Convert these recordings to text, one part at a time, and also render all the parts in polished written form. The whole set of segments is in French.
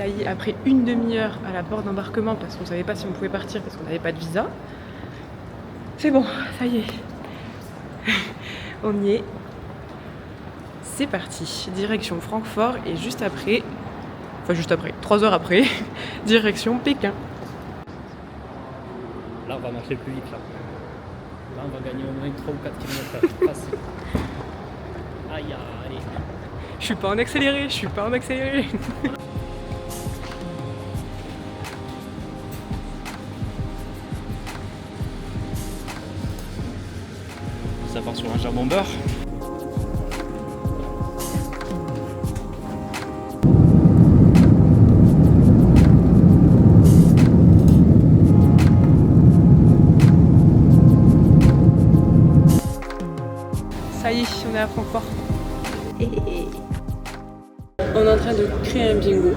y est, après une demi-heure à la porte d'embarquement, parce qu'on savait pas si on pouvait partir, parce qu'on n'avait pas de visa. C'est bon, ça y est. On y est. C'est parti. Direction Francfort et juste après, 3 heures après, direction Pékin. Là, on va marcher plus vite, là. Là, on va gagner au moins 3 ou 4 km/h. Facile. Aïe, aïe. Je suis pas en accéléré. Ça part sur un jambon beurre. Ça y est, on est à Francfort. On est en train de créer un bingo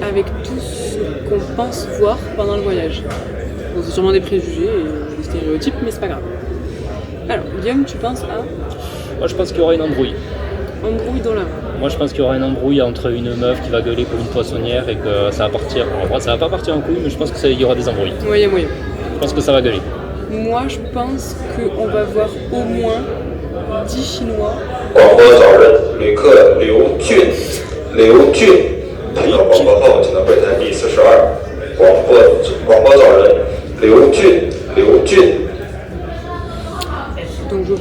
avec tout ce qu'on pense voir pendant le voyage. Bon, c'est sûrement des préjugés et des stéréotypes, mais c'est pas grave. Alors, Guillaume, tu penses à Moi, je pense qu'il y aura une embrouille. embrouille dans la rue. Moi, je pense qu'il y aura une embrouille entre une meuf qui va gueuler comme une poissonnière et que ça va partir. En vrai, ça va pas partir en couille, mais je pense qu'il y aura des embrouilles. Ouais, il y a moyen. Je pense que ça va gueuler. Moi, je pense qu'on va voir au moins 10 Chinois. 广播找人，旅客刘俊，刘俊，听到广播后，请到柜台第42。广播找人，刘俊，刘俊。 Donc je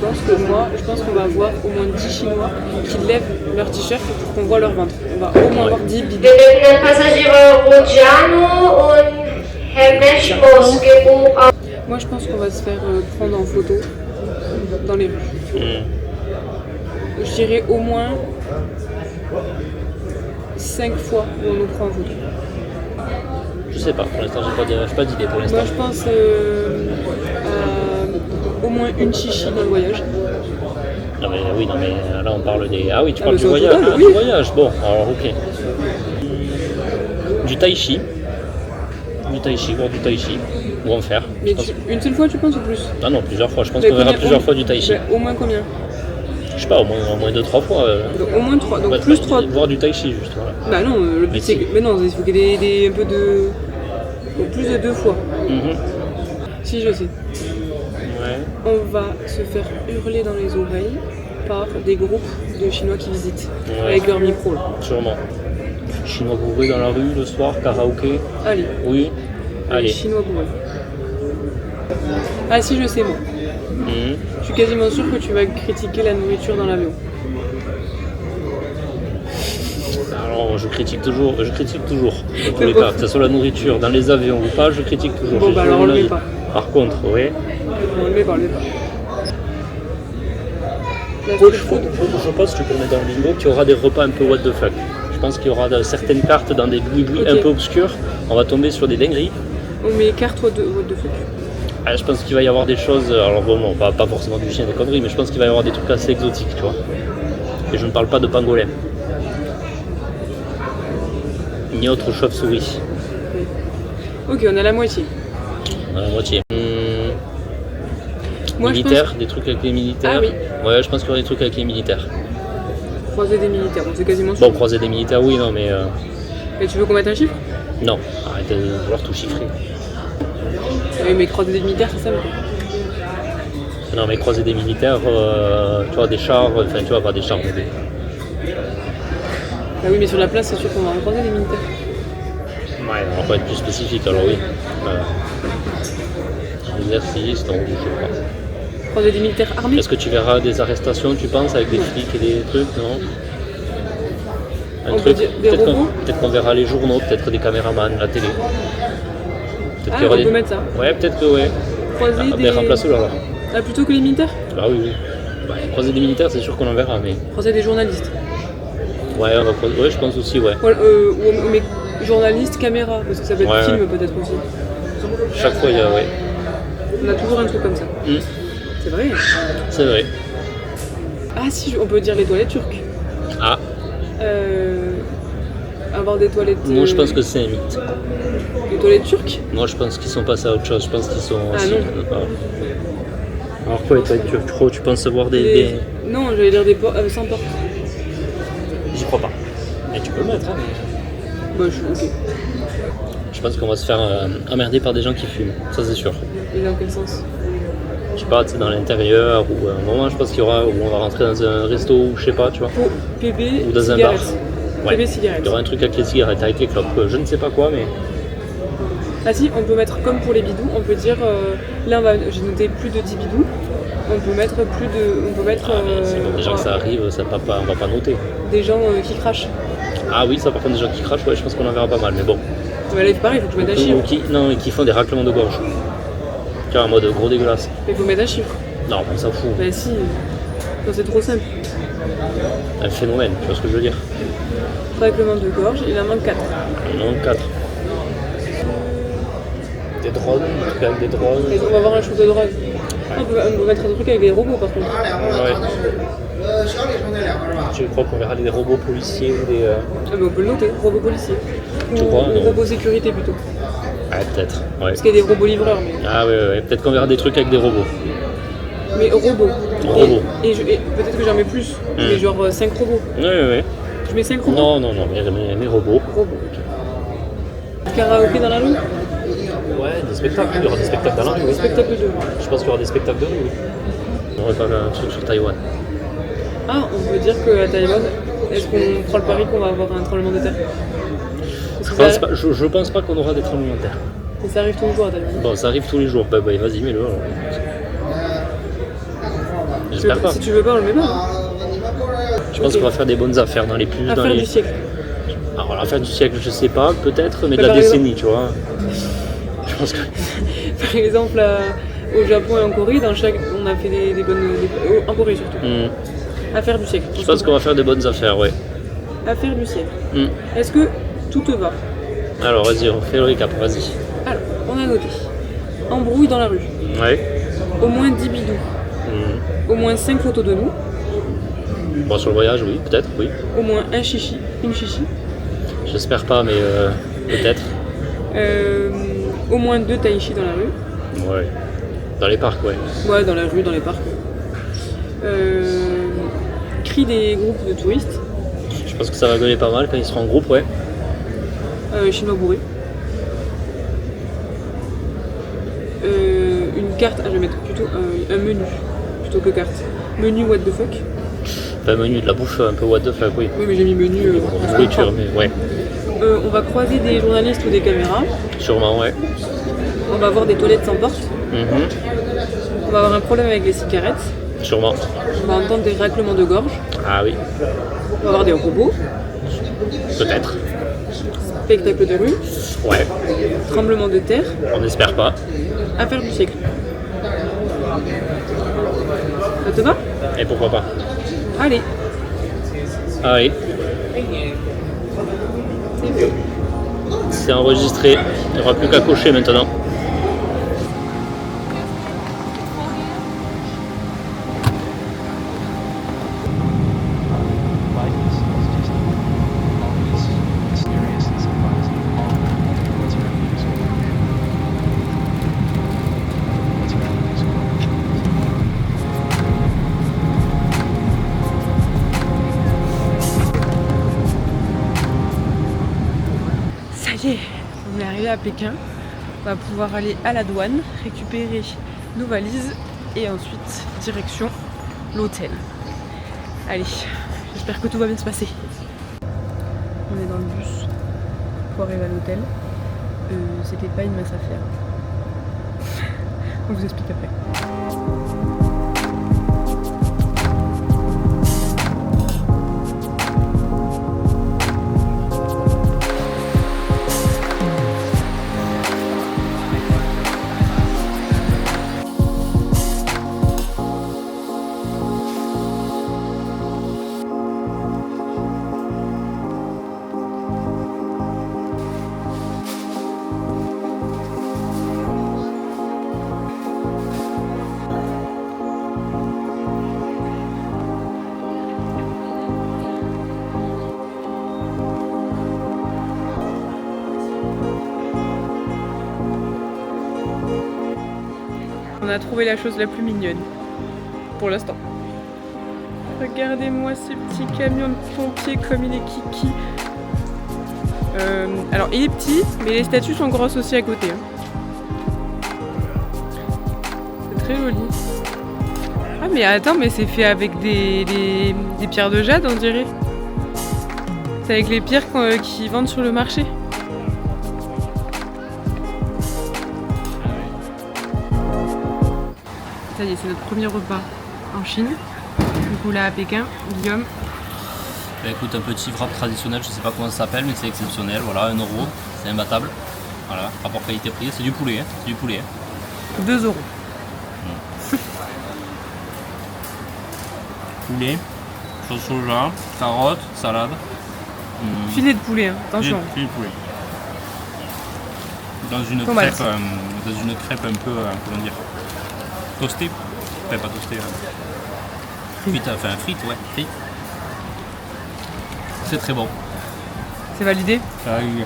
pense qu'on va voir au moins 10 Chinois qui lèvent leur t-shirt pour qu'on voit leur ventre. On va au moins voir 10 bidons. Gelegenen Passagiere Ruggiano und Hermes Mosquebo. Moi je pense qu'on va se faire prendre en photo dans les rues. Je dirais au moins 5 fois où on nous prend en photo. Je sais pas, pour l'instant, j'ai pas d'idée pour l'instant. Moi je pense à au moins une chichi dans le voyage. Non mais là on parle des... Ah oui, tu parles mais du voyage. total, Ah, oui. du voyage, bon, alors ok. Du tai chi. Voir du tai chi. Ou en faire. Mais une seule fois tu penses ou plus? Ah non, plusieurs fois. Je pense Mais qu'on verra combien- plusieurs fois du tai chi. Ben, au moins combien? Je sais pas, au moins 2-3 fois. Donc, au moins 3, donc Ouais, plus 3. Voir du tai chi, juste, voilà. Bah non, le but Mais c'est si. que. Mais non, il faut qu'il y ait un peu de. Donc plus de 2 fois. Mhm. Si je sais. Ouais. On va se faire hurler dans les oreilles par des groupes de Chinois qui visitent. Ouais. Avec leur micro là. Sûrement. Chinois bourrés dans la rue le soir, karaoké. Allez, Oui. les Allez. Chinois bourrés. Ah si je sais moi. Mhm. Je suis quasiment sûre que tu vas critiquer la nourriture dans l'avion. Alors je critique toujours, dans tous C'est les bon. cas, que ce soit la nourriture, dans les avions ou pas, je critique toujours. Bon J'ai bah toujours alors on mon le met avis. pas. Par contre, oui. On le met pas. La Je street food. pense que tu peux le mettre dans le bingo qu'il y aura des repas un peu what the fuck. Je pense qu'il y aura certaines cartes dans des boui-boui Ok. un peu obscurs. On va tomber sur des dingueries. On met carte what the fuck. Ah, je pense qu'il va y avoir des choses, alors bon, pas forcément du chien, des conneries, mais je pense qu'il va y avoir des trucs assez exotiques, tu vois. Et je ne parle pas de pangolin. Ni autre chauve-souris. Ok, on a la moitié. À la moitié. Moi je Militaires, des trucs avec les militaires. Ah oui. Ouais, je pense qu'il y aura des trucs avec les militaires. pense croiser des militaires, c'est quasiment sûr. Bon, croiser des militaires, oui, non, mais... Et tu veux qu'on mette un chiffre? Non, arrête de vouloir tout chiffrer. Oui, mais croiser des militaires, c'est ça. Non, mais croiser des militaires, tu vois, des chars, enfin, tu vois, pas des chars, mais des... Ah oui, mais sur la place, c'est sûr qu'on va en croiser des militaires. Ouais, on va être plus spécifique, alors oui. Exercice, non, je sais pas. Croiser des militaires armés. Est-ce que tu verras des arrestations, tu penses, avec des flics et des trucs, non? On peut dire des robots. Peut-être qu'on verra les journaux, peut-être des caméramans, la télé. Ah, on peut mettre ça. Ouais, peut-être que ouais. Croiser Ah, des... mais remplace-le alors. Ah, plutôt que les militaires? Ah oui, oui. Bah, croiser des militaires, c'est sûr qu'on en verra, mais... Croiser des journalistes. Ouais, on va croiser... Ouais, je pense aussi, ouais. Ou mais journalistes, caméra, parce que ça peut être Ouais, film ouais. peut-être aussi. Chaque fois, il y a... Ouais. On a toujours un truc comme ça. C'est vrai. C'est vrai. Ah si, on peut dire les toilettes turques. Ah, Avoir des toilettes... moi je pense que c'est un mythe. Les toilettes turques? Moi je pense qu'ils sont passés à autre chose, je pense qu'ils sont... Ah, aussi- non. Alors quoi, les toilettes turques, tu crois, tu penses voir des... Les- Non, j'allais dire des sans porte. J'y crois pas. Mais tu peux le mettre, hein. Bah, je suis ok. Je pense qu'on va se faire emmerder par des gens qui fument, ça c'est sûr. Et dans quel sens? Je sais pas, c'est dans l'intérieur ou à un moment je pense qu'il y aura où on va rentrer dans un resto ou je sais pas, tu vois. Pour PB, Ou dans un cigarettes. bar. PB, Il cigarettes. y aura un truc avec les cigarettes, avec les clopes, je ne sais pas quoi mais. Ah si, on peut mettre comme pour les bidous, on peut dire, là j'ai noté plus de 10 bidous, on peut mettre plus de... On peut mettre C'est bon, déjà que ça arrive, on va pas noter. des gens qui crachent. Ah oui, ça par contre des gens qui crachent, ouais je pense qu'on en verra pas mal, mais bon. Mais là il faut pareil, il faut que je mette un chiffre. Non, qui font des raclements de gorge. Tu vois, en mode gros dégueulasse. Mais il faut mettre un chiffre. Non, on s'en fout. Bah si, non, c'est trop simple. Un phénomène, tu vois ce que je veux dire. Règlement de gorge, il en manque 4. Non, 4. Des drones, des trucs avec des drones. Et on va avoir un shoot de drogue. On peut mettre un truc avec des robots par contre. Ouais. Tu crois qu'on verra des robots policiers ou des. Ah mais on peut le noter, robot policier. Tu crois, ou non. robot sécurité plutôt. Ouais, peut-être. Ouais. Parce qu'il y a des robots livreurs. Mais, Ah ouais, peut-être qu'on verra des trucs avec des robots. mais robots. Robots. Et peut-être que j'en mets plus. Mais genre 5 robots. Ouais. Je mets 5 robots. Non, mais robots. Robots, ok. Karaoké dans la rue. Ouais, des spectacles. Il y aura des spectacles dans la rue, oui. Spectacle de rue. Je pense qu'il y aura des spectacles de rue, oui. On aurait pas un truc sur Taïwan. Ah, on peut dire qu'à Taïwan, est-ce qu'on prend le pari qu'on va avoir un tremblement de terre? Je pense pas qu'on aura des tremblements de terre. Et ça arrive tous les jours à Taïwan. Bon, ça arrive tous les jours. Bah vas-y, mets-le. Alors. J'espère pas. Si tu veux pas, on le met pas. Je pense qu'on va faire des bonnes affaires dans les plus. Affaire dans les... du siècle. Alors l'affaire du siècle, je sais pas, peut-être, mais de Par la exemple. décennie, tu vois. Je pense que. Par exemple, au Japon et en Corée, on a fait des bonnes... en Corée surtout. Affaire du siècle. Je pense qu'on va faire des bonnes affaires, ouais. Affaire du siècle. Est-ce que tout te va? Alors vas-y, on fait le récap, vas-y. Alors, on a noté. Embrouille dans la rue. Ouais. Au moins 10 bidous. Au moins 5 photos de nous. Bon, sur le voyage, oui, peut-être, oui. Au moins un chichi. Une chichi. J'espère pas, mais peut-être. Au moins 2 taïchi dans la rue. Ouais. Dans les parcs, ouais. Ouais, dans la rue, dans les parcs. Cri des groupes de touristes. Je pense que ça va gueuler pas mal quand ils seront en groupe, ouais. Chinois bourré. Une carte, je vais mettre plutôt un menu plutôt que carte. Menu what the fuck. Pas menu de la bouffe un peu what the fuck, oui. Oui mais j'ai mis menu. Nourriture, mais ouais. On va croiser des journalistes ou des caméras. Sûrement, ouais. On va avoir des toilettes sans porte. On va avoir un problème avec les cigarettes. Sûrement. On va entendre des raclements de gorge. Ah oui. On va avoir des robots. Peut-être. Spectacle de rue. Ouais. Tremblement de terre. On n'espère pas. Affaire du siècle. Ça te va? Et pourquoi pas. Allez. Allez. C'est enregistré. Il n'y aura plus qu'à cocher maintenant. Ça y est, on est arrivé à Pékin. On va pouvoir aller à la douane, récupérer nos valises et ensuite direction l'hôtel. Allez, j'espère que tout va bien se passer. On est dans le bus pour arriver à l'hôtel. C'était pas une mince affaire. On vous explique après. On a trouvé la chose la plus mignonne, pour l'instant. Regardez-moi ce petit camion de pompiers comme il est kiki. Alors il est petit, mais les statues sont grosses aussi à côté. Hein. C'est très joli. Ah mais attends, mais c'est fait avec des pierres de jade on dirait. C'est avec les pierres qu'ils vendent sur le marché. Ça y est, c'est notre premier repas en Chine. Du coup là à Pékin, Guillaume. Bah, écoute, un petit wrap traditionnel, je sais pas comment ça s'appelle, mais c'est exceptionnel. Voilà, 1€, c'est imbattable. Voilà, rapport qualité-prix, c'est du poulet, hein, c'est du poulet. 2€. Poulet, sauce soja, carottes, salade. Filet de poulet, hein. Attention. Filet de poulet. Dans une crêpe un peu, comment dire, toastée. Enfin, pas toastée. Frite, ouais, frite. C'est très bon. C'est validé. Ça arrive.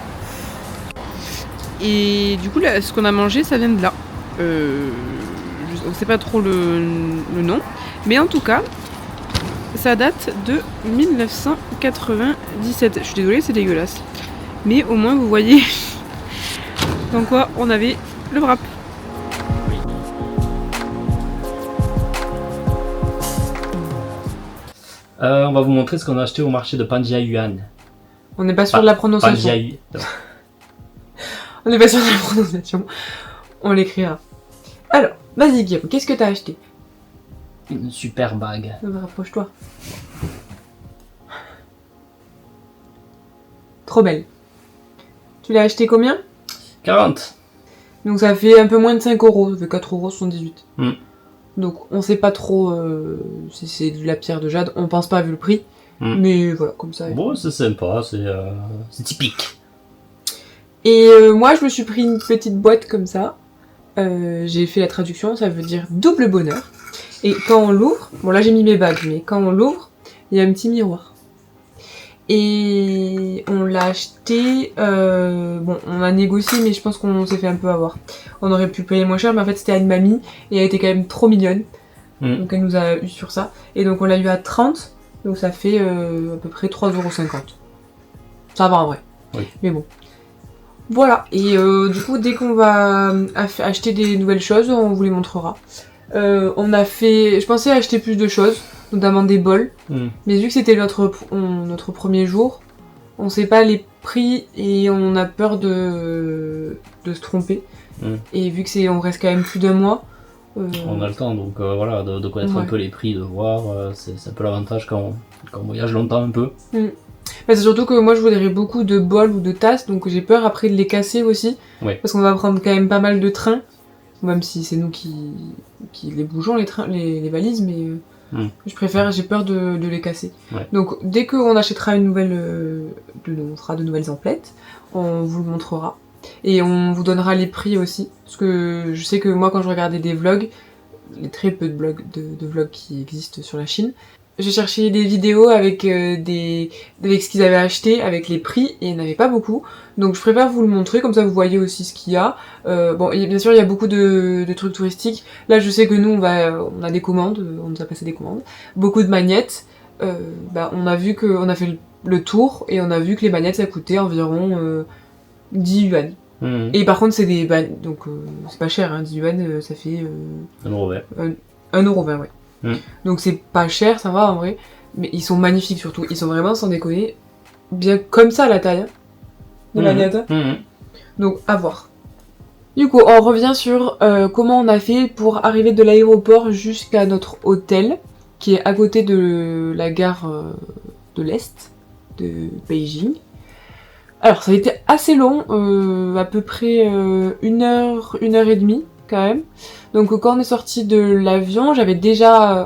Et du coup, là, ce qu'on a mangé, ça vient de là. On ne sait pas trop le nom. Mais en tout cas, ça date de 1997. Je suis désolée, c'est dégueulasse. Mais au moins, vous voyez dans quoi on avait le wrap. On va vous montrer ce qu'on a acheté au marché de Panjiayuan. On n'est pas sûr de la prononciation. On n'est pas sûr de la prononciation. On l'écrira. Alors, vas-y Guillaume, qu'est-ce que t'as acheté? Une super bague. Rapproche-toi. Trop belle. Tu l'as acheté combien? 40. Donc ça fait un peu moins de 5€, ça fait 4,78€. Donc on sait pas trop si c'est de la pierre de jade, on pense pas vu le prix. Mais voilà, comme ça. Bon, c'est sympa, c'est typique. Et moi je me suis pris une petite boîte comme ça. J'ai fait la traduction, ça veut dire double bonheur. Et quand on l'ouvre, bon là j'ai mis mes bagues, mais quand on l'ouvre, il y a un petit miroir. Et on l'a acheté, bon on a négocié mais je pense qu'on s'est fait un peu avoir. On aurait pu payer moins cher mais en fait c'était à une mamie et elle était quand même trop mignonne. Donc elle nous a eu sur ça. Et donc on l'a eu à 30, donc ça fait à peu près 3,50€. Ça va en vrai. Oui. Mais bon. Voilà, et du coup dès qu'on va acheter des nouvelles choses, on vous les montrera. Je pensais acheter plus de choses, notamment des bols, mais vu que c'était notre premier jour, on sait pas les prix et on a peur de se tromper. Et vu que on reste quand même plus d'un mois, on a le temps, donc voilà, de connaître un peu les prix, de voir, c'est un peu l'avantage quand on voyage longtemps un peu. C'est surtout que moi je voudrais beaucoup de bols ou de tasses, donc j'ai peur après de les casser aussi, parce qu'on va prendre quand même pas mal de trains, même si c'est nous qui les bougeons les valises, mais j'ai peur de les casser. Donc dès qu'on achètera une nouvelle, on fera de nouvelles emplettes, on vous le montrera. Et on vous donnera les prix aussi, parce que je sais que moi quand je regardais des vlogs, les très peu de vlogs qui existent sur la Chine, j'ai cherché des vidéos avec avec ce qu'ils avaient acheté, avec les prix, et il n'y en avait pas beaucoup. Donc je préfère vous le montrer, comme ça vous voyez aussi ce qu'il y a. Bon, bien sûr il y a beaucoup de trucs touristiques. Là je sais que nous on a des commandes, on nous a passé des commandes. Beaucoup de magnettes. On a vu qu'on a fait le tour, et on a vu que les magnettes ça coûtait environ 10 yuan. Et par contre c'est des donc c'est pas cher, hein, 10 yuan ça fait 1€. 1,20€, ouais. Donc c'est pas cher, ça va en vrai, mais ils sont magnifiques surtout, ils sont vraiment sans déconner, bien comme ça la taille, hein, de magnettes. Donc à voir. Du coup on revient sur comment on a fait pour arriver de l'aéroport jusqu'à notre hôtel, qui est à côté de la gare de l'Est de Beijing. Alors ça a été assez long, à peu près 1h30 quand même. Donc quand on est sorti de l'avion, on avait déjà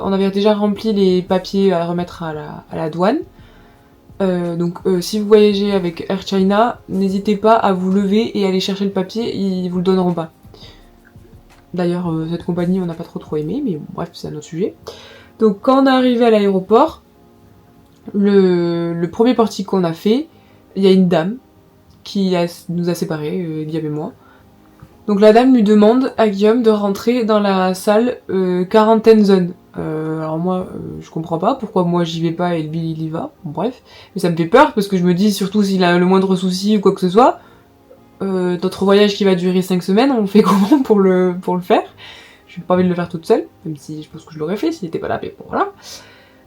rempli les papiers à remettre à la douane. Donc si vous voyagez avec Air China, n'hésitez pas à vous lever et aller chercher le papier, ils vous le donneront pas. D'ailleurs cette compagnie on n'a pas trop aimé, mais bon, bref c'est un autre sujet. Donc quand on est arrivé à l'aéroport, le premier portique qu'on a fait, il y a une dame qui nous a séparés, Guillaume et moi. Donc la dame lui demande à Guillaume de rentrer dans la salle quarantaine zone. Alors moi, je comprends pas pourquoi moi j'y vais pas et lui il y va, bon, bref. Mais ça me fait peur parce que je me dis, surtout s'il a le moindre souci ou quoi que ce soit, notre voyage qui va durer 5 semaines, on fait comment pour le faire? J'ai pas envie de le faire toute seule, même si je pense que je l'aurais fait s'il était pas là, mais bon voilà.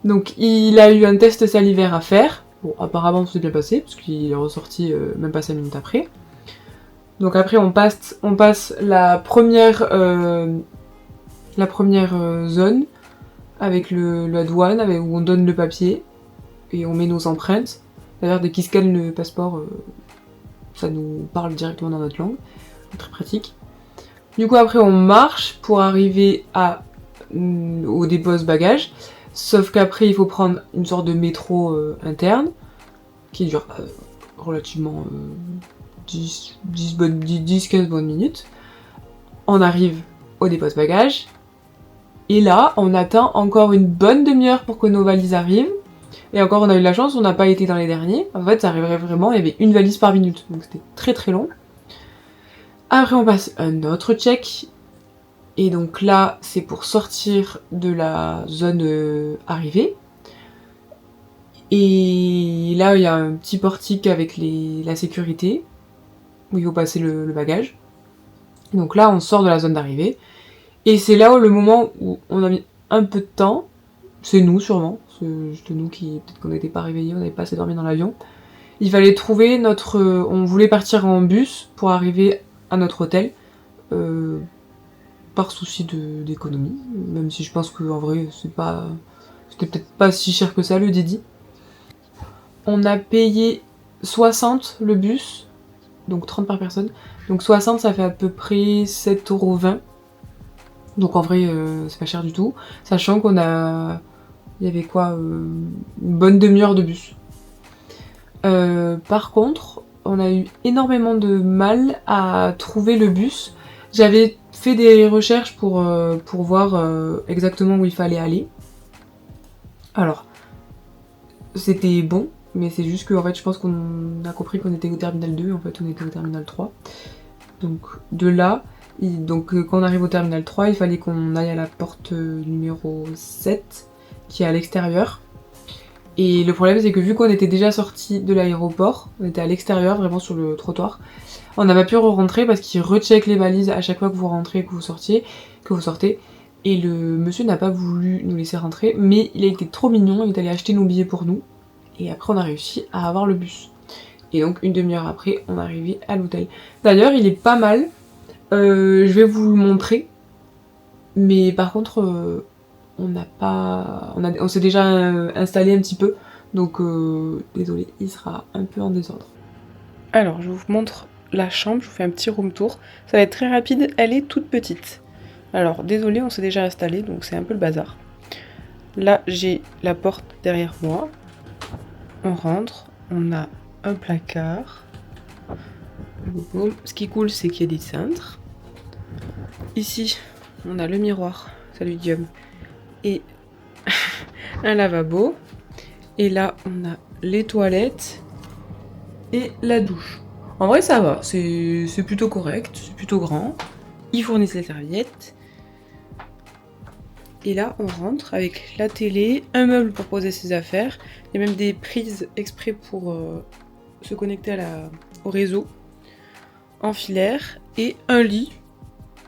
Donc il a eu un test salivaire à faire, bon apparemment tout s'est bien passé, parce qu'il est ressorti même pas 5 minutes après. Donc après on passe la première zone avec la douane, où on donne le papier et on met nos empreintes. D'ailleurs dès qu'ils scannent le passeport, ça nous parle directement dans notre langue, c'est très pratique. Du coup après on marche pour arriver au dépose bagages, sauf qu'après il faut prendre une sorte de métro interne qui dure relativement 10-15 bonnes minutes. On arrive au dépose bagages et là on attend encore une bonne demi-heure pour que nos valises arrivent. Et encore on a eu la chance, on n'a pas été dans les derniers. En fait ça arriverait vraiment, il y avait une valise par minute, donc c'était très très long. Après on passe un autre check, et donc là c'est pour sortir de la zone arrivée. Et là il y a un petit portique avec la sécurité, où il faut passer le bagage. Donc là on sort de la zone d'arrivée, et c'est là où le moment où on a mis un peu de temps, c'est nous sûrement, c'est juste nous qui, peut-être qu'on n'était pas réveillés, on n'avait pas assez dormi dans l'avion. Il fallait trouver on voulait partir en bus pour arriver à notre hôtel, par souci d'économie, même si je pense qu'en vrai c'était peut-être pas si cher que ça le Didi. On a payé 60 le bus, donc 30 par personne, donc 60 ça fait à peu près 7,20 €, donc en vrai c'est pas cher du tout, sachant il y avait quoi, une bonne demi-heure de bus. Par contre, on a eu énormément de mal à trouver le bus. J'avais fait des recherches pour voir exactement où il fallait aller. Alors, c'était bon, mais c'est juste que en fait, je pense qu'on a compris qu'on était au terminal 2, en fait on était au terminal 3. Donc de là, quand on arrive au terminal 3, il fallait qu'on aille à la porte numéro 7, qui est à l'extérieur. Et le problème c'est que vu qu'on était déjà sorti de l'aéroport, on était à l'extérieur, vraiment sur le trottoir, on n'a pas pu re-rentrer parce qu'il recheck les valises à chaque fois que vous rentrez, que vous sortez. Et le monsieur n'a pas voulu nous laisser rentrer, mais il a été trop mignon, il est allé acheter nos billets pour nous. Et après on a réussi à avoir le bus. Et donc une demi-heure après, on est arrivé à l'hôtel. D'ailleurs il est pas mal, je vais vous le montrer. Mais par contre... on s'est déjà installé un petit peu, donc désolé, il sera un peu en désordre. Alors je vous montre la chambre, je vous fais un petit room tour, ça va être très rapide, elle est toute petite. Alors désolé, on s'est déjà installé, donc c'est un peu le bazar. Là j'ai la porte derrière moi, on rentre, on a un placard. Ce qui est cool c'est qu'il y a des cintres. Ici on a le miroir, salut Guillaume, et un lavabo. Et là, on a les toilettes et la douche. En vrai, ça va, c'est plutôt correct, c'est plutôt grand. Ils fournissent les serviettes. Et là, on rentre avec la télé, un meuble pour poser ses affaires. Il y a même des prises exprès pour se connecter au réseau en filaire. Et un lit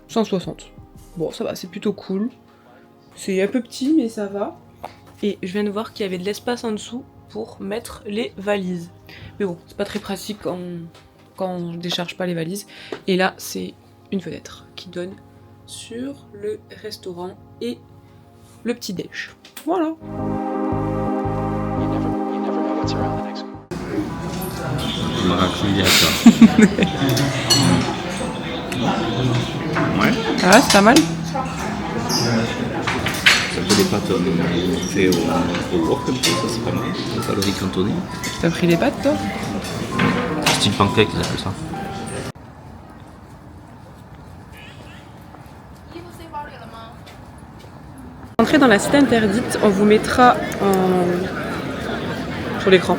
160. Bon, ça va, c'est plutôt cool. C'est un peu petit, mais ça va. Et je viens de voir qu'il y avait de l'espace en dessous pour mettre les valises. Mais bon, c'est pas très pratique quand on décharge pas les valises. Et là, c'est une fenêtre qui donne sur le restaurant et le petit déj. Voilà. Ouais. Ah ouais, c'est pas mal. Ça fait des pâtes fait au wok comme ça, c'est pas mal. Ça le riz cantonné. T'as pris les pâtes toi? Style pancake, ils appellent ça. Entrez dans la cité interdite, on vous mettra sur l'écran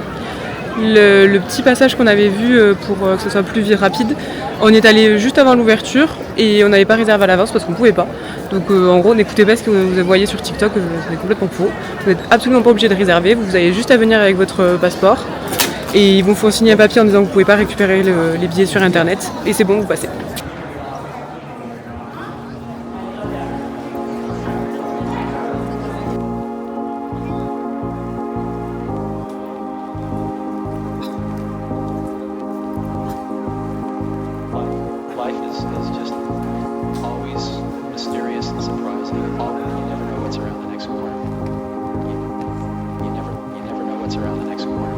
le petit passage qu'on avait vu pour que ce soit plus rapide. On est allé juste avant l'ouverture et on n'avait pas réservé à l'avance parce qu'on pouvait pas. Donc en gros, n'écoutez pas ce que vous voyez sur TikTok, c'est complètement faux. Vous n'êtes absolument pas obligé de réserver, vous avez juste à venir avec votre passeport et ils vous font signer un papier en disant que vous ne pouvez pas récupérer les billets sur internet et c'est bon, vous passez. Life is just always mysterious and surprising. You never know what's around the next corner. You never know what's around the next corner.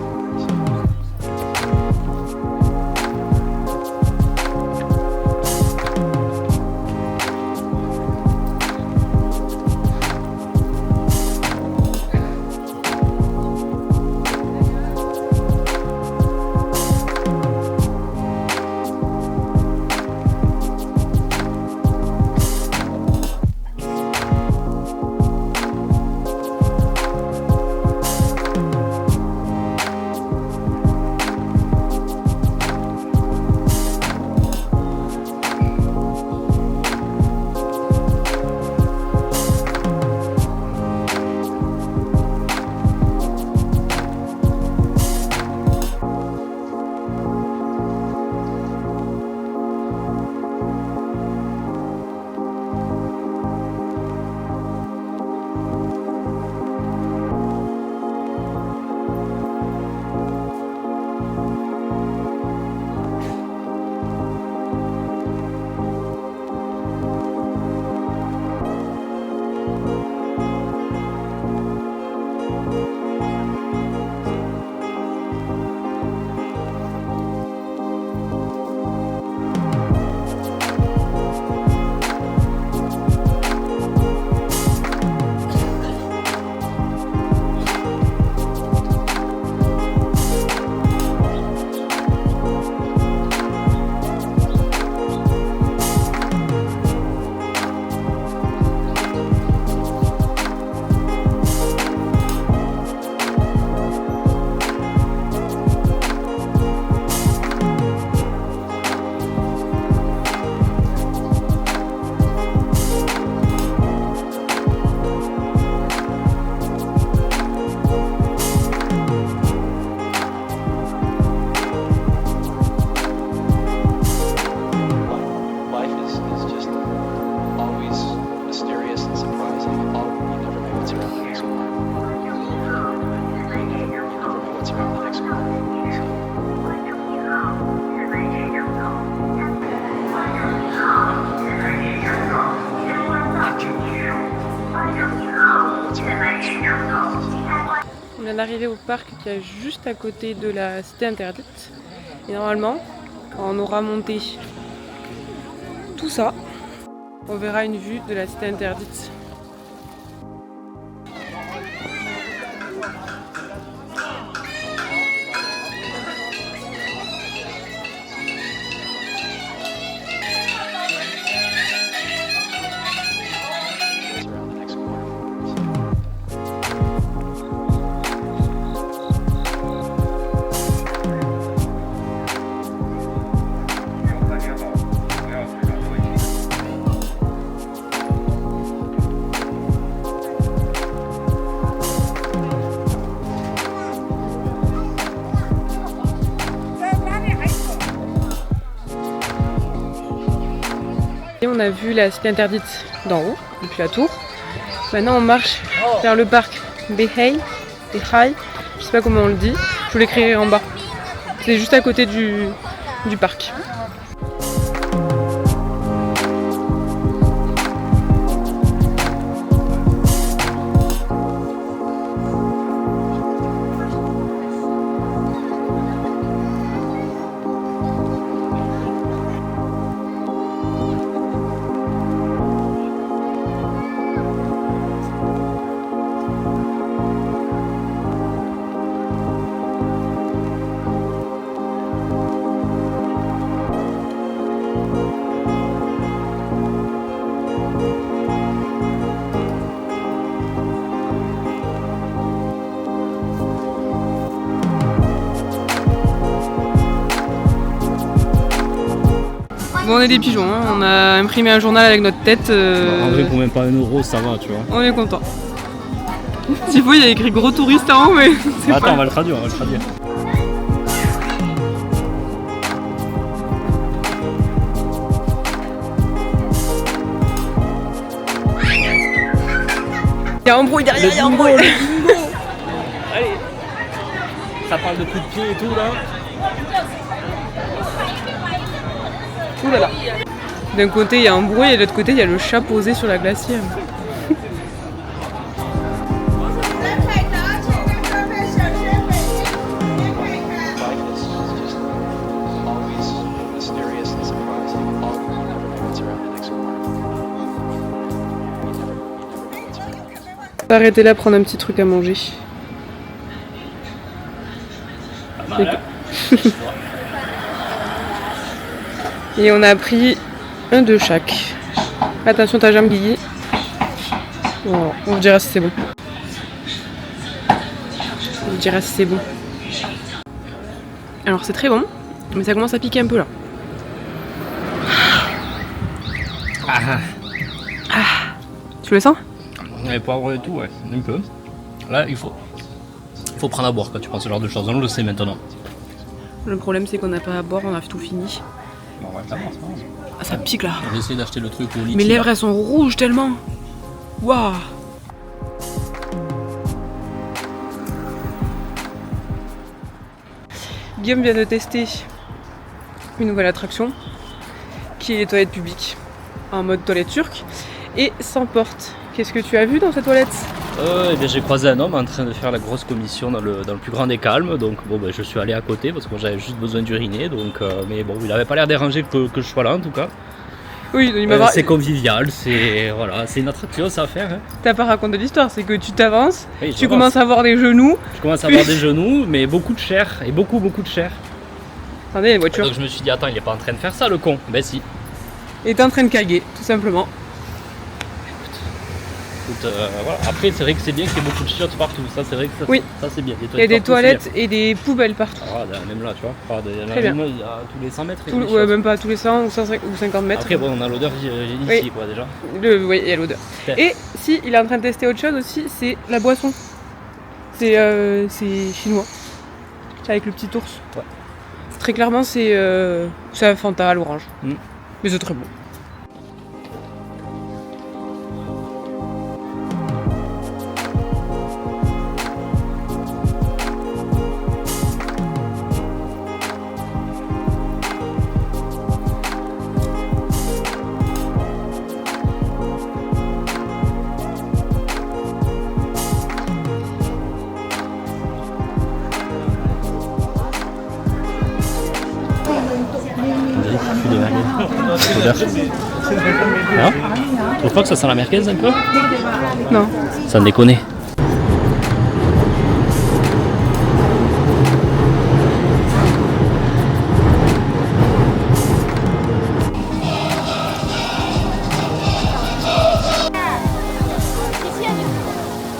On vient d'arriver au parc qui est juste à côté de la cité interdite. Et normalement, quand on aura monté tout ça, on verra une vue de la cité interdite. Et on a vu la cité interdite d'en haut, depuis la tour. Maintenant on marche vers le parc Behaï, je sais pas comment on le dit, je vous l'écrirai en bas. C'est juste à côté du parc. Bon, on est des pigeons, hein. On a imprimé un journal avec notre tête. En vrai, pour même pas 1 euro, ça va, tu vois. On est content. S'il faut, il y a écrit gros touriste en haut, mais c'est Attends, pas... on va le traduire, on va le traduire. Il y a un bruit derrière, il y a un bruit. Allez. Ça parle de coups de pied et tout là. Ouh là là. D'un côté, il y a un bruit et de l'autre côté, il y a le chat posé sur la glacière. Life is just always mysterious and surprising. You never know what's around the next corner. You never know what's around the next corner. On va arrêter là, prendre un petit truc à manger. Pas mal, hein. Et on a pris un de chaque. Attention ta jambe, Guigui. Bon, on vous dira si c'est bon. On vous dira si c'est bon. Alors c'est très bon, mais ça commence à piquer un peu là. Tu le sens? Les poivrons et tout, ouais, un peu. Là, il faut prendre à boire quand tu prends ce genre de choses. On le sait maintenant. Le problème c'est qu'on n'a pas à boire, on a tout fini. Bon, ouais, ça va, c'est pas grave. Ah, ça pique là. On va essayer d'acheter le truc au lit. Mes lèvres elles sont rouges tellement. Waouh. Guillaume vient de tester une nouvelle attraction qui est les toilettes publiques en mode toilette turque et sans porte. Qu'est-ce que tu as vu dans cette toilette? Eh bien, j'ai croisé un homme en train de faire la grosse commission dans le plus grand des calmes, donc bon, ben, je suis allé à côté parce que j'avais juste besoin d'uriner, donc mais bon, il avait pas l'air dérangé que je sois là en tout cas. Oui, il m'a C'est convivial, c'est voilà, c'est une attraction ça à faire. Hein. T'as pas raconté l'histoire, c'est que tu t'avances, Oui, tu commences à voir des genoux. Je commence à avoir des genoux, mais beaucoup de chair et beaucoup de chair. Attendez, une voiture. Donc je me suis dit attends, il est pas en train de faire ça le con. Ben si. Et t'es en train de caguer, tout simplement. Écoute, voilà. Après c'est vrai que c'est bien qu'il y ait beaucoup de chiottes partout, ça c'est vrai que ça, Oui. ça c'est bien. Il y a des partout, c'est toilettes et des poubelles partout. bien. Ah, même là tu vois, Très bien. il y a tous les 100 mètres. il y a des Ouais, chiottes. même pas tous les 100 ou 50 mètres. Après bon, on a l'odeur ici Oui. quoi déjà. Oui, il y a l'odeur. Ouais. Et si il est en train de tester autre chose aussi, c'est la boisson. C'est chinois. C'est avec le petit ours. Ouais. Très clairement, c'est un Fanta à l'orange. Mm. Mais c'est très bon. Hein? Tu trouves pas que ça sent la merguez un peu? Non. Sans déconner.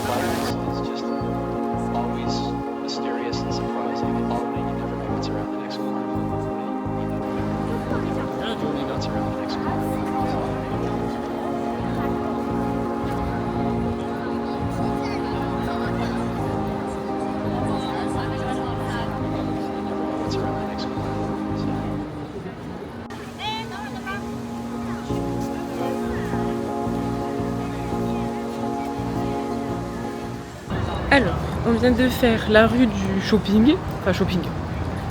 Life is just always mysterious and surprising. You never know what's around the next corner. You never know what's around the next corner. What's around the next corner. Alors, on vient de faire la rue du shopping. Enfin, shopping.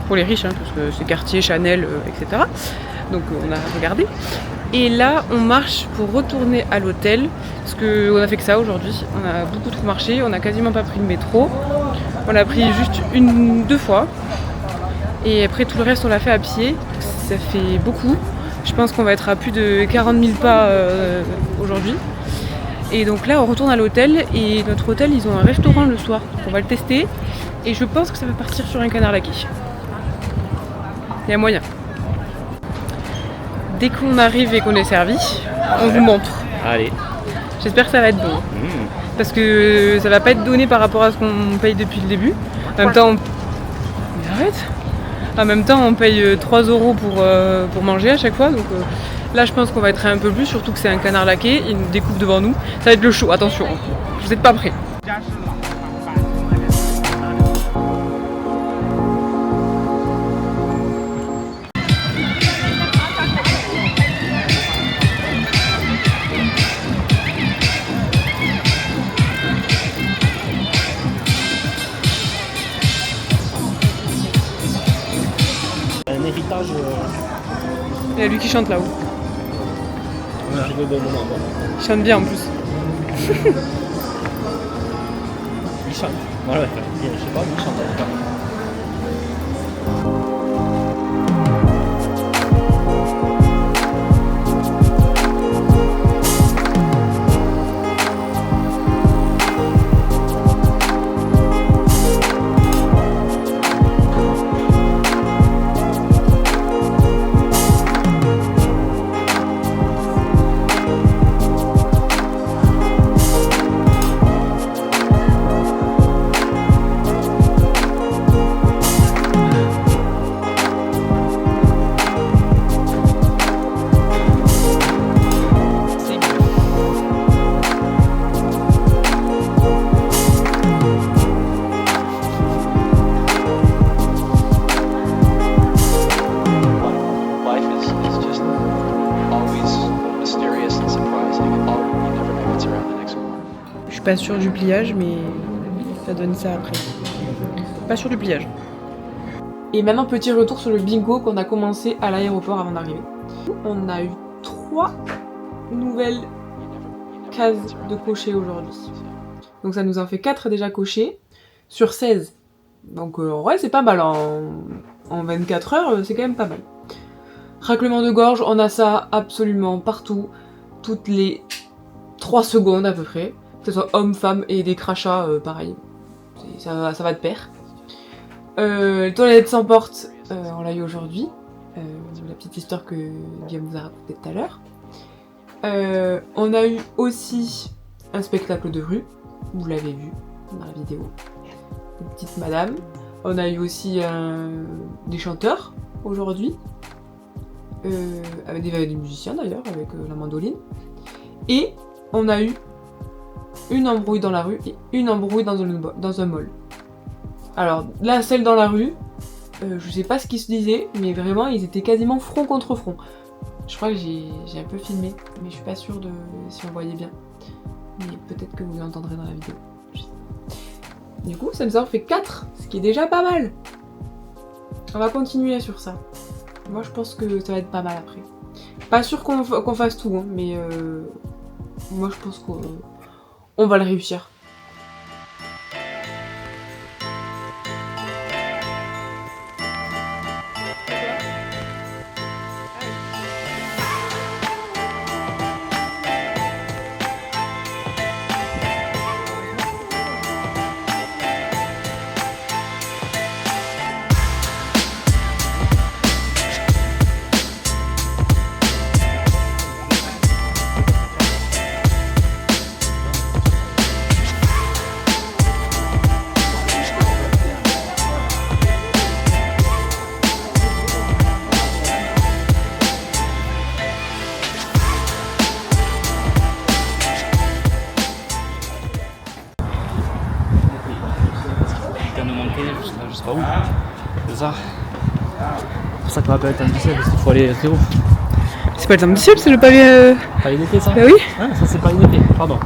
Pour les riches, hein, parce que c'est quartier, Chanel, etc. Donc on a regardé. Et là, on marche pour retourner à l'hôtel. Parce qu'on a fait que ça aujourd'hui. On a beaucoup trop marché. On n'a quasiment pas pris le métro. On l'a pris juste 2 fois. Et après, tout le reste, on l'a fait à pied. Ça fait beaucoup. Je pense qu'on va être à plus de 40 000 pas aujourd'hui. Et donc là, on retourne à l'hôtel. Et notre hôtel, ils ont un restaurant le soir. Donc on va le tester. Et je pense que ça va partir sur un canard laqué. Il y a moyen. Dès qu'on arrive et qu'on est servi, on vous montre. Allez. J'espère que ça va être bon. Parce que ça va pas être donné par rapport à ce qu'on paye depuis le début. En même temps, Mais arrête. En même temps, on paye 3 € pour manger à chaque fois. Donc là, je pense qu'on va être un peu plus, surtout que c'est un canard laqué. Il nous découpe devant nous. Ça va être le show, attention. Vous n'êtes pas prêts. Un héritage. Il y a lui qui chante là-haut. On arrive au bon moment. Il chante bien en plus. Il chante. Voilà, ouais, je sais pas, mais il chante en tout cas. Pas sûr du pliage, mais ça donne ça après. Pas sûr du pliage. Et maintenant, petit retour sur le bingo qu'on a commencé à l'aéroport avant d'arriver. On a eu 3 nouvelles cases de cocher aujourd'hui. Donc ça nous en fait 4 déjà cochées sur 16. Donc en vrai, c'est pas mal. En 24 heures, c'est quand même pas mal. Raclement de gorge, on a ça absolument partout. Toutes les 3 secondes à peu près. Que ce soit homme, femme et des crachats, pareil. Ça va de pair. Les toilettes sans porte, on l'a eu aujourd'hui. La petite histoire que Guillaume vous a racontée tout à l'heure. On a eu aussi un spectacle de rue. Vous l'avez vu dans la vidéo. Une petite madame. On a eu aussi des chanteurs aujourd'hui. Avec des musiciens d'ailleurs, avec la mandoline. Et on a eu une embrouille dans la rue et une embrouille dans un mall. Alors là, celle dans la rue, je sais pas ce qu'ils se disaient, mais vraiment ils étaient quasiment front contre front. Je crois que j'ai un peu filmé, mais je suis pas sûre de si on voyait bien. Mais peut-être que vous l'entendrez dans la vidéo. Du coup, ça nous en fait 4, ce qui est déjà pas mal. On va continuer sur ça. Moi je pense que ça va être pas mal après. Pas sûr qu'on fasse tout, hein, mais moi je pense qu'on va le réussir. Je sais pas où. C'est ça. C'est pour ça qu'on appelle un Dicel, parce qu'il faut aller très haut. C'est pas le temps Dicel, c'est le pavé. Pavé d'été ça? Bah oui. Ah, ça c'est pavé d'été, pardon.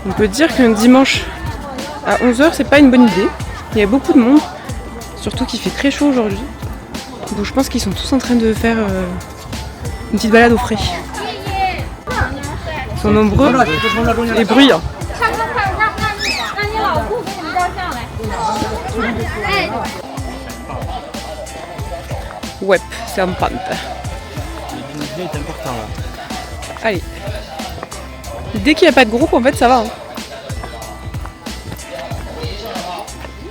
On peut dire qu'un dimanche à 11h, c'est pas une bonne idée. Il y a beaucoup de monde, surtout qu'il fait très chaud aujourd'hui. Donc je pense qu'ils sont tous en train de faire une petite balade au frais. Ils sont nombreux et bruyants. Ouais, c'est en pente. Le dénivelé est important là. Allez. Dès qu'il n'y a pas de groupe, en fait, ça va. Hein.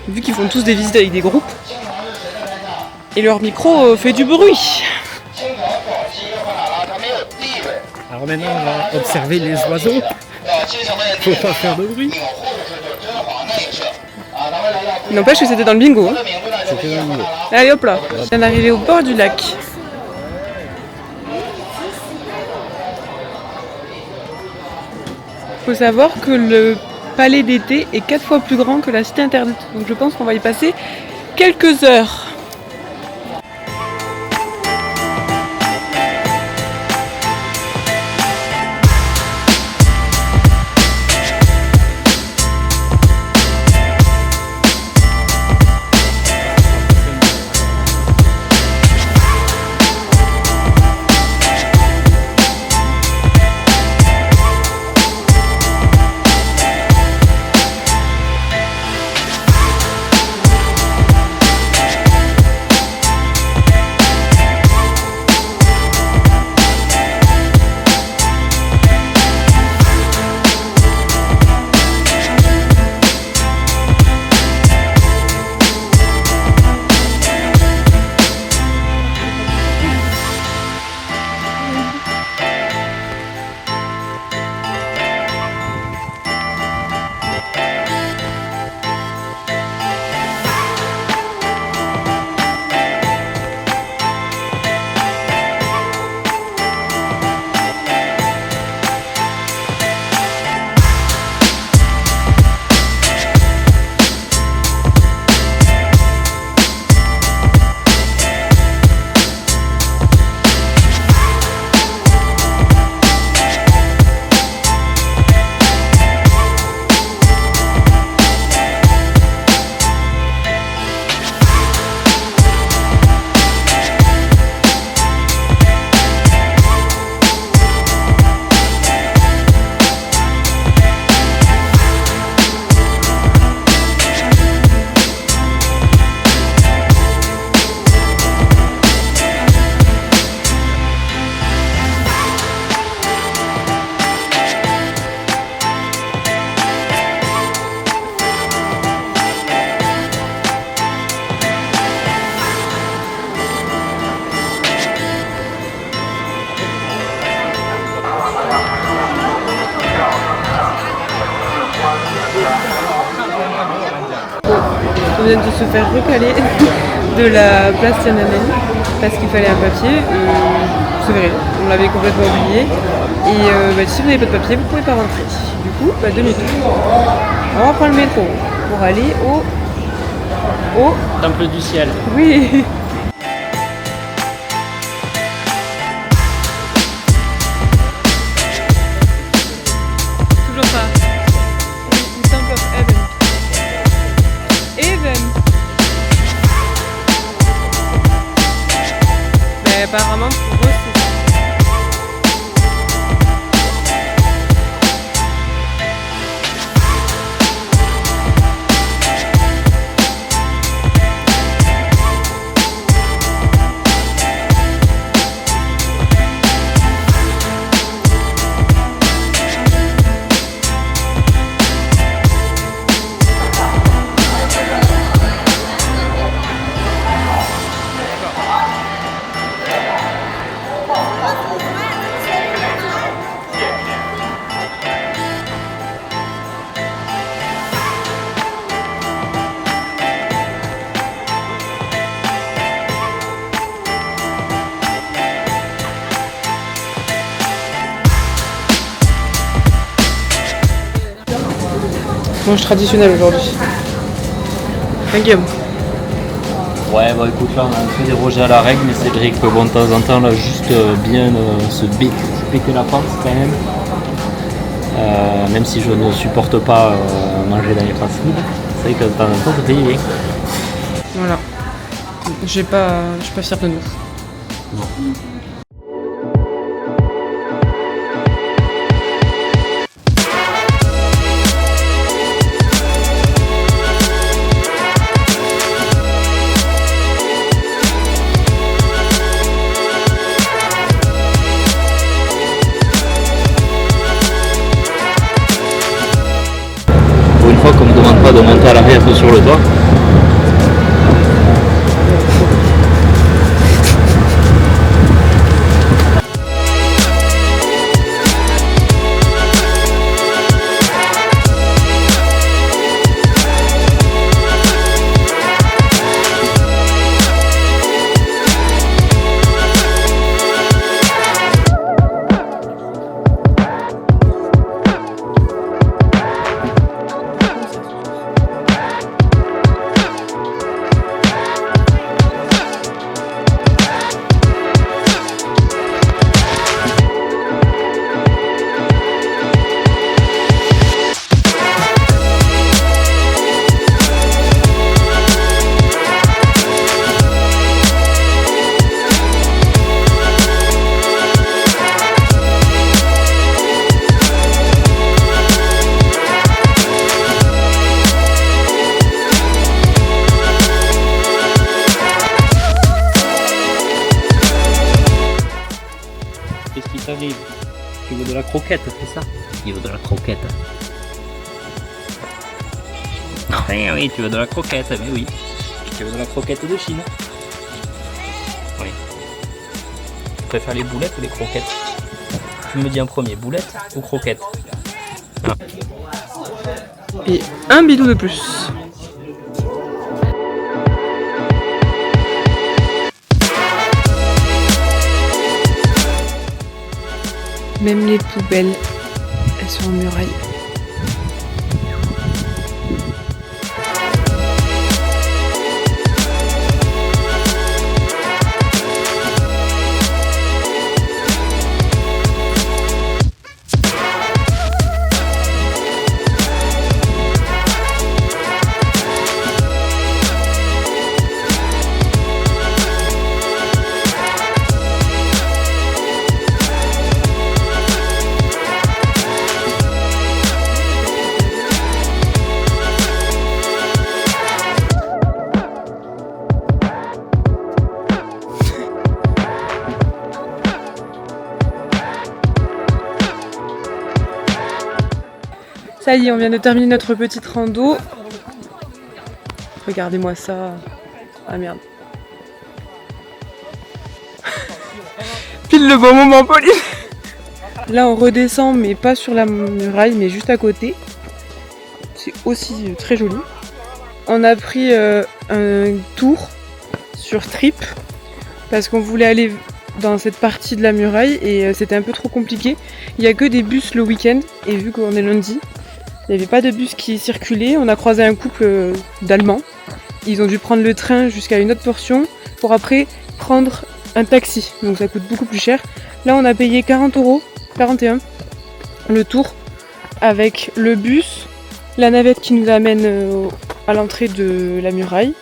Vu qu'ils font tous des visites avec des groupes. Et leur micro fait du bruit. Alors maintenant on va observer les oiseaux. Faut pas faire de bruit. N'empêche que c'était dans le bingo. Hein. C'était dans le milieu. Allez hop là. On vient d'arriver au bord du lac. Faut savoir que le palais d'été est 4 fois plus grand que la cité interdite. Donc je pense qu'on va y passer quelques heures. On vient de se faire recaler de la place Tiananmen parce qu'il fallait un papier. C'est vrai, on l'avait complètement oublié. Et si vous n'avez pas de papier, vous ne pouvez pas rentrer. Du coup, demi-tour. On reprend le métro pour aller au Temple du ciel. Oui. Toujours pas. Le Temple of Heaven. Mais apparemment pour eux c'est ça. Mange traditionnel aujourd'hui. Un Guillaume. Ouais, bah écoute, là on a un peu dérogé à la règle, mais c'est vrai que bon, de temps en temps, là, juste bien se péter la pente quand même. Même si je ne supporte pas manger dans les fast-food, c'est vrai que de temps en temps, c'était bien. Voilà. Je suis pas fière de nous. Non. être sur le toit. Qu'est-ce qui t'arrive? Tu veux de la croquette, c'est ça? Il veut de la croquette. Oui, tu veux de la croquette, mais oui. Tu veux de la croquette de Chine. Oui. Tu préfères les boulettes ou les croquettes? Tu me dis en premier, boulettes ou croquettes? Et un bidou de plus. Même les poubelles, elles sont en muraille. Ça y est, on vient de terminer notre petite rando. Regardez-moi ça. Ah merde. Pile le bon moment, Pauline. Là, on redescend, mais pas sur la muraille, mais juste à côté. C'est aussi très joli. On a pris un tour sur Trip parce qu'on voulait aller dans cette partie de la muraille et c'était un peu trop compliqué. Il n'y a que des bus le week-end et vu qu'on est lundi, il n'y avait pas de bus qui circulait. On a croisé un couple d'Allemands. Ils ont dû prendre le train jusqu'à une autre portion pour après prendre un taxi. Donc ça coûte beaucoup plus cher. Là, on a payé 40 €, 41 le tour avec le bus, la navette qui nous amène à l'entrée de la muraille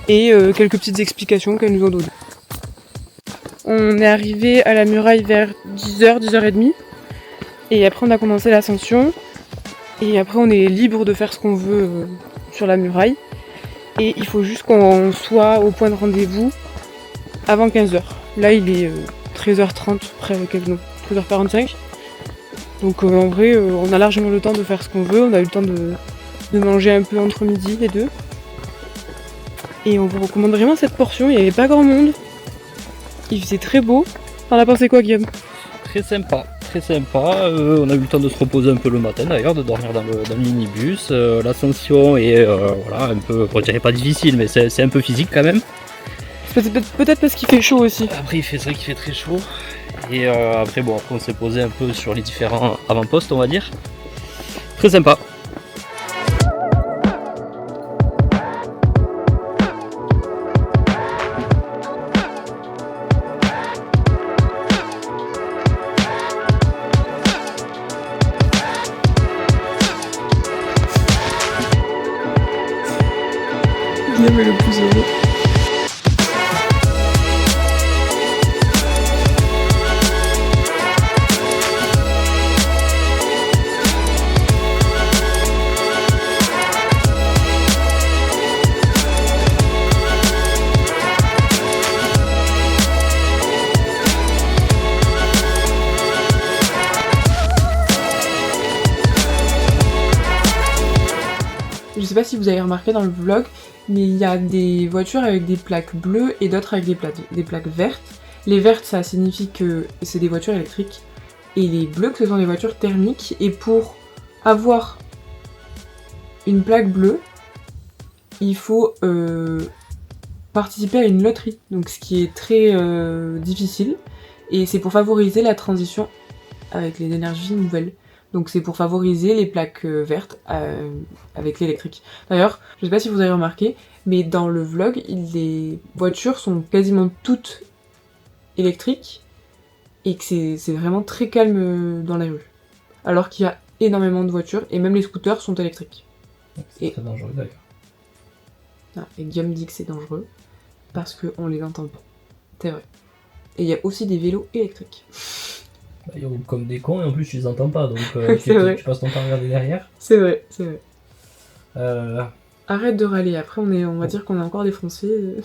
et quelques petites explications qu'elles nous ont données. On est arrivé à la muraille vers 10h, 10h30 et après on a commencé l'ascension. Et après on est libre de faire ce qu'on veut sur la muraille. Et il faut juste qu'on soit au point de rendez-vous avant 15h. Là il est 13h30, près avec non, 13h45. Donc en vrai on a largement le temps de faire ce qu'on veut. On a eu le temps de manger un peu entre midi et deux. Et on vous recommande vraiment cette portion, il n'y avait pas grand monde. Il faisait très beau. T'en as pensé quoi, Guillaume? Très sympa. Très sympa, on a eu le temps de se reposer un peu le matin d'ailleurs, de dormir dans le minibus. L'ascension est voilà, un peu, bon, je dirais pas difficile, mais c'est un peu physique quand même. Peut-être parce qu'il fait chaud aussi. Après c'est vrai qu'il fait très chaud. Et après on s'est posé un peu sur les différents avant-postes, on va dire. Très sympa. Guillaume est le plus heureux. Je sais pas pas si vous avez remarqué dans le vlog, mais il y a des voitures avec des plaques bleues et d'autres avec des plaques vertes. Les vertes, ça signifie que c'est des voitures électriques, et les bleus, que ce sont des voitures thermiques. Et pour avoir une plaque bleue, il faut participer à une loterie, donc ce qui est très difficile, et c'est pour favoriser la transition avec les énergies nouvelles. Donc c'est pour favoriser les plaques vertes avec l'électrique. D'ailleurs, je sais pas si vous avez remarqué, mais dans le vlog, les voitures sont quasiment toutes électriques et que c'est vraiment très calme dans la rue. Alors qu'il y a énormément de voitures et même les scooters sont électriques. C'est très dangereux d'ailleurs. Ah, et Guillaume dit que c'est dangereux parce qu'on les entend pas. C'est vrai. Et il y a aussi des vélos électriques. Bah, ils roulent comme des cons et en plus tu les entends pas, donc tu passes ton temps à regarder derrière. C'est vrai, c'est vrai. Arrête de râler, après on va dire qu'on est encore défoncé.